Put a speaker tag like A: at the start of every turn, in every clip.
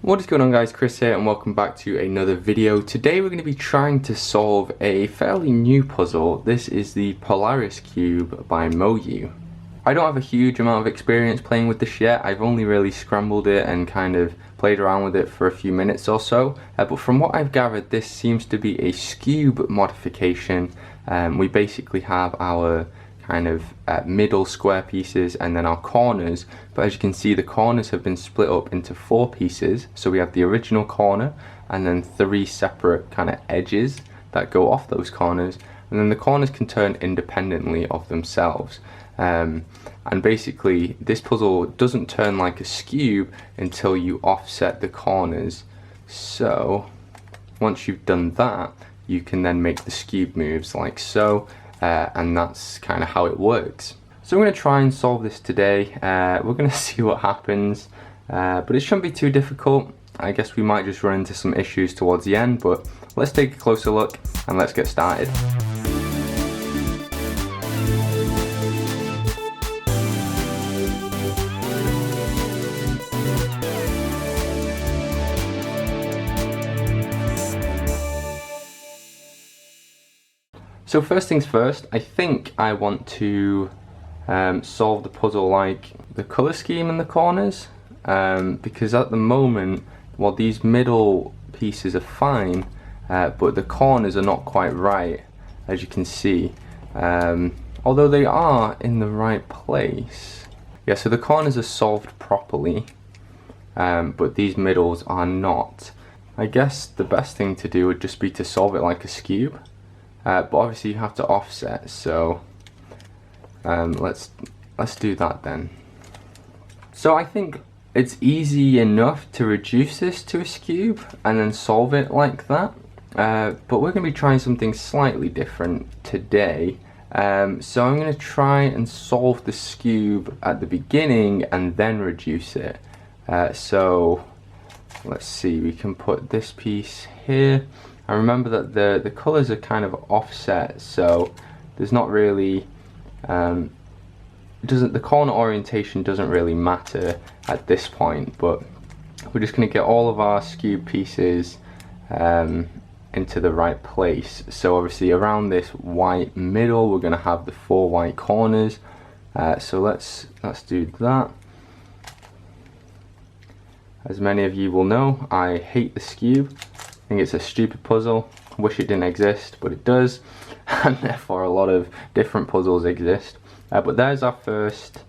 A: What is going on, guys? Chris here and welcome back to another video. Today we're going to be trying to solve a fairly new puzzle. This is the Polaris Cube by Moyu. I don't have a huge amount of experience playing with this yet. I've only really scrambled it and kind of played around with it for a few minutes or so. But from what I've gathered, this seems to be a Skewb modification. We basically have our kind of middle square pieces and then our corners, but as you can see the corners have been split up into 4 pieces. So we have the original corner and then 3 separate kind of edges that go off those corners, and then the corners can turn independently of themselves. And basically this puzzle doesn't turn like a Skewb until you offset the corners. So once you've done that, you can then make the Skewb moves like so. And that's kind of how it works. So I'm going to try and solve this today. We're going to see what happens, but it shouldn't be too difficult. I guess we might just run into some issues towards the end, but let's take a closer look and let's get started. So first things first, I think I want to solve the puzzle like the colour scheme in the corners, because at the moment, well, these middle pieces are fine, but the corners are not quite right, as you can see, although they are in the right place. Yeah, so the corners are solved properly, but these middles are not. I guess the best thing to do would just be to solve it like a Skewb. But obviously you have to offset, so let's do that then. So I think it's easy enough to reduce this to a Skewb and then solve it like that, but we're going to be trying something slightly different today. So I'm going to try and solve the Skewb at the beginning and then reduce it. So let's see, we can put this piece here. I remember that the colours are kind of offset, so there's not really the corner orientation doesn't really matter at this point, but we're just going to get all of our Skewb pieces into the right place. So obviously around this white middle we're going to have the 4 white corners, so let's do that. As many of you will know, I hate the Skewb. I think it's a stupid puzzle. I wish it didn't exist, but it does, and therefore a lot of different puzzles exist. But there's our first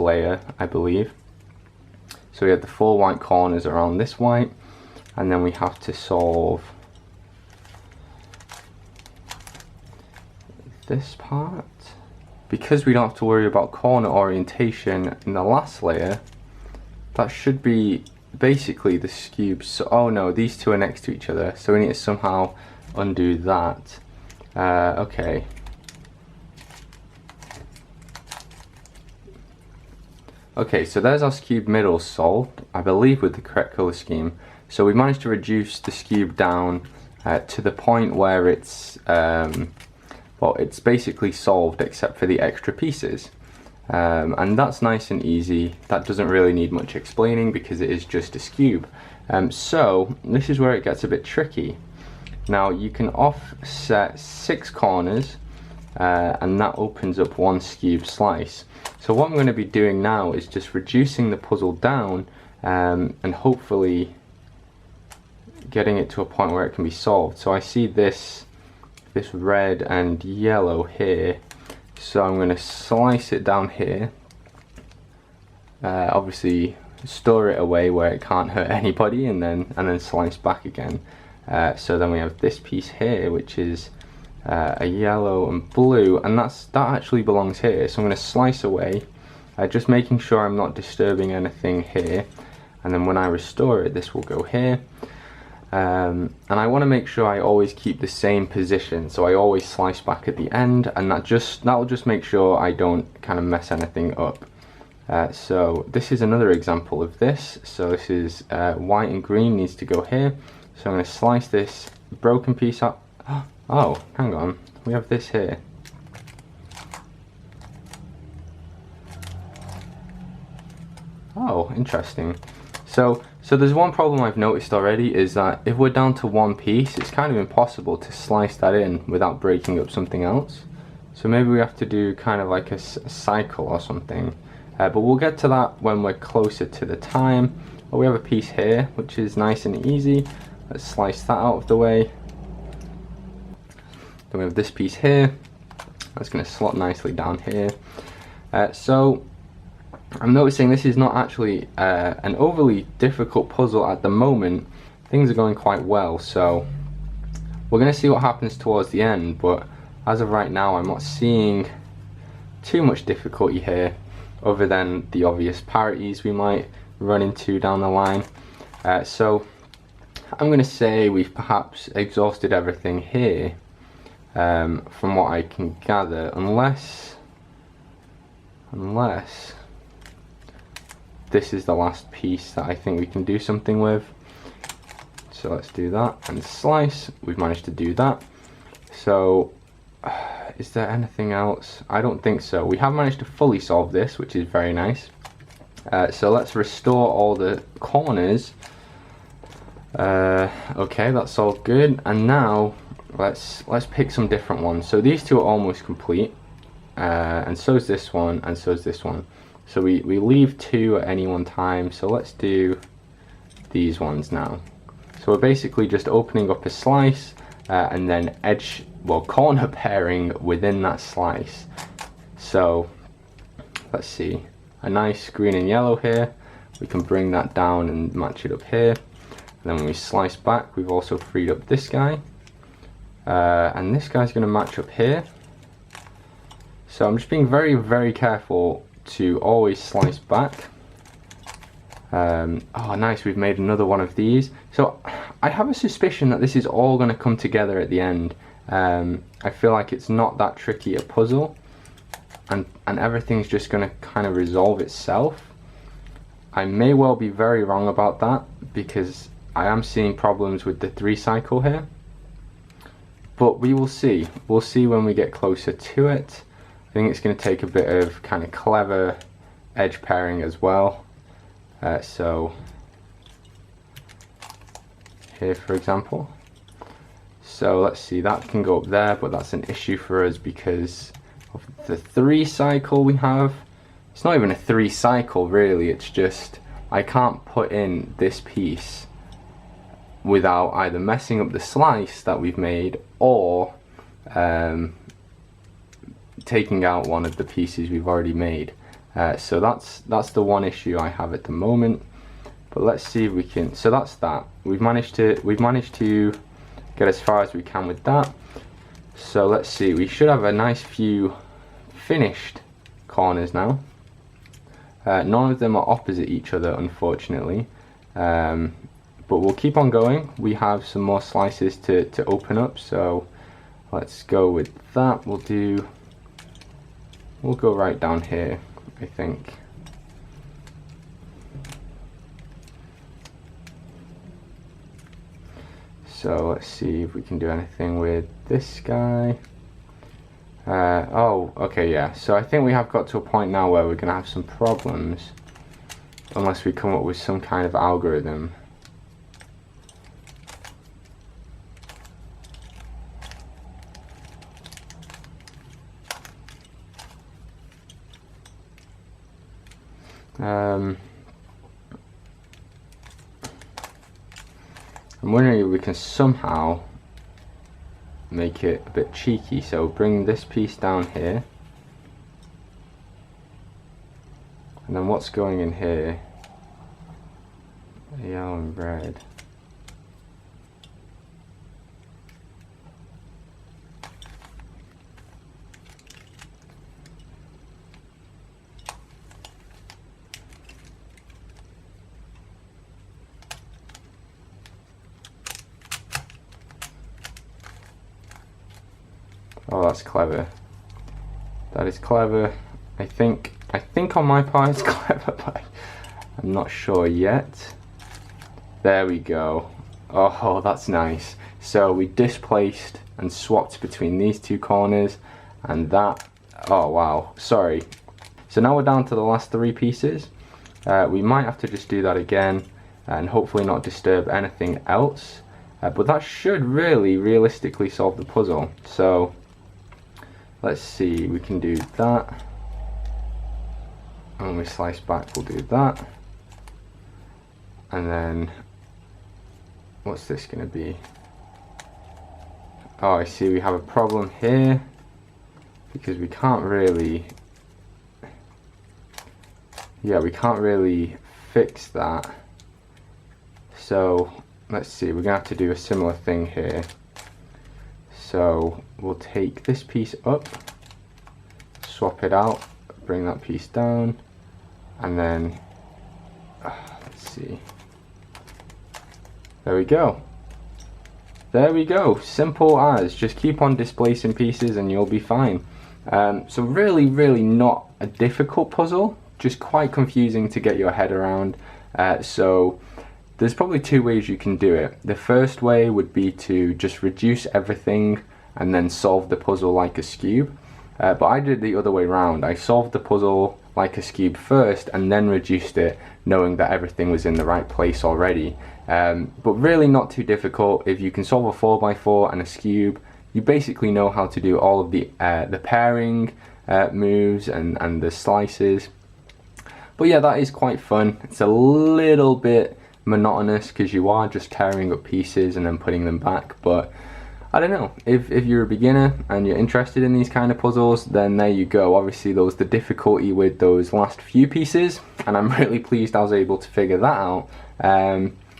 A: layer, I believe. So we have the 4 white corners around this white, and then we have to solve this part. Because we don't have to worry about corner orientation in the last layer, that should be basically the Skewb. So, oh no, these two are next to each other, so we need to somehow undo that. Okay. Okay, so there's our Skewb middle solved, I believe, with the correct colour scheme. So we managed to reduce the Skewb down to the point where it's well, it's basically solved except for the extra pieces. And that's nice and easy. That doesn't really need much explaining because it is just a Skewb. So this is where it gets a bit tricky. Now you can offset 6 corners and that opens up 1 Skewb slice. So what I'm going to be doing now is just reducing the puzzle down and hopefully getting it to a point where it can be solved. So I see this red and yellow here. So I'm going to slice it down here, obviously store it away where it can't hurt anybody, and then slice back again. So then we have this piece here, which is a yellow and blue, and that actually belongs here. So I'm going to slice away, just making sure I'm not disturbing anything here, and then when I restore it, this will go here. And I want to make sure I always keep the same position, so I always slice back at the end, and that'll just make sure I don't kind of mess anything up. So this is another example of this. So this is white and green needs to go here, so I'm going to slice this broken piece up. Oh, hang on, we have this here. Oh, interesting. So there's one problem I've noticed already, is that if we're down to one piece, it's kind of impossible to slice that in without breaking up something else. So maybe we have to do kind of like a cycle or something. But we'll get to that when we're closer to the time. Well, we have a piece here, which is nice and easy. Let's slice that out of the way. Then we have this piece here. That's going to slot nicely down here. So I'm noticing this is not actually an overly difficult puzzle at the moment. Things are going quite well, so we're going to see what happens towards the end, but as of right now I'm not seeing too much difficulty here, other than the obvious parities we might run into down the line. So I'm going to say we've perhaps exhausted everything here, from what I can gather, unless this is the last piece that I think we can do something with. So let's do that and slice. We've managed to do that. So is there anything else? I don't think so. We have managed to fully solve this, which is very nice. So let's restore all the corners. Okay, that's all good. And now let's pick some different ones. So these two are almost complete, and so is this one, and so is this one. So we leave two at any one time. So let's do these ones now. So we're basically just opening up a slice and then corner pairing within that slice. So let's see, a nice green and yellow here. We can bring that down and match it up here. And then when we slice back, we've also freed up this guy. And this guy's going to match up here. So I'm just being very, very careful to always slice back. Oh nice, we've made another one of these. So I have a suspicion that this is all going to come together at the end. I feel like it's not that tricky a puzzle, and everything's just going to kind of resolve itself. I may well be very wrong about that, because I am seeing problems with the 3 cycle here, but we will see. We'll see when we get closer to it. I think it's going to take a bit of kind of clever edge pairing as well. So here, for example. So let's see, that can go up there, but that's an issue for us because of the 3 cycle we have. It's not even a 3 cycle really, it's just I can't put in this piece without either messing up the slice that we've made or taking out one of the pieces we've already made. So that's the one issue I have at the moment. But let's see if we can. So that's that. We've managed to get as far as we can with that. So let's see. We should have a nice few finished corners now. None of them are opposite each other, unfortunately. But we'll keep on going. We have some more slices to open up. So let's go with that. We'll go right down here, I think. So let's see if we can do anything with this guy. Oh, okay, yeah. So I think we have got to a point now where we're going to have some problems unless we come up with some kind of algorithm. I'm wondering if we can somehow make it a bit cheeky. So bring this piece down here, and then what's going in here? Yellow and red. Oh, that's clever. That is clever. I think on my part it's clever, but I'm not sure yet. There we go. Oh, that's nice. So we displaced and swapped between these 2 corners, and that. Oh wow. Sorry. So now we're down to the last 3 pieces. We might have to just do that again. and hopefully not disturb anything else. But that should really realistically solve the puzzle. So let's see, we can do that. And when we slice back, we'll do that. And then, what's this going to be? Oh, I see we have a problem here, because we can't really, yeah, we can't really fix that. So let's see, we're gonna have to do a similar thing here. So we'll take this piece up, swap it out, bring that piece down, and then let's see, there we go. There we go, simple as, just keep on displacing pieces and you'll be fine. So really not a difficult puzzle, just quite confusing to get your head around. So there's probably two ways you can do it. The first way would be to just reduce everything and then solve the puzzle like a Skewb. But I did the other way around. I solved the puzzle like a Skewb first and then reduced it, knowing that everything was in the right place already. But really not too difficult. If you can solve a 4x4 and a Skewb, you basically know how to do all of the pairing moves and the slices. But yeah, that is quite fun. It's a little bit monotonous because you are just tearing up pieces and then putting them back, but I don't know, if you're a beginner and you're interested in these kind of puzzles, then there you go. Obviously there was the difficulty with those last few pieces, and I'm really pleased I was able to figure that out.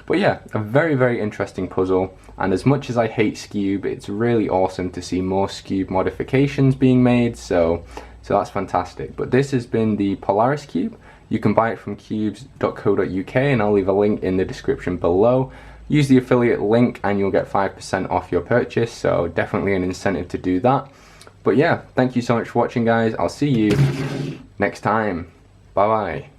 A: But yeah, a very interesting puzzle, and as much as I hate Skewb, it's really awesome to see more Skewb modifications being made, so that's fantastic. But this has been the Polaris Cube. You can buy it from cubes.co.uk, and I'll leave a link in the description below. Use the affiliate link and you'll get 5% off your purchase, so definitely an incentive to do that. But yeah, thank you so much for watching, guys. I'll see you next time. Bye bye.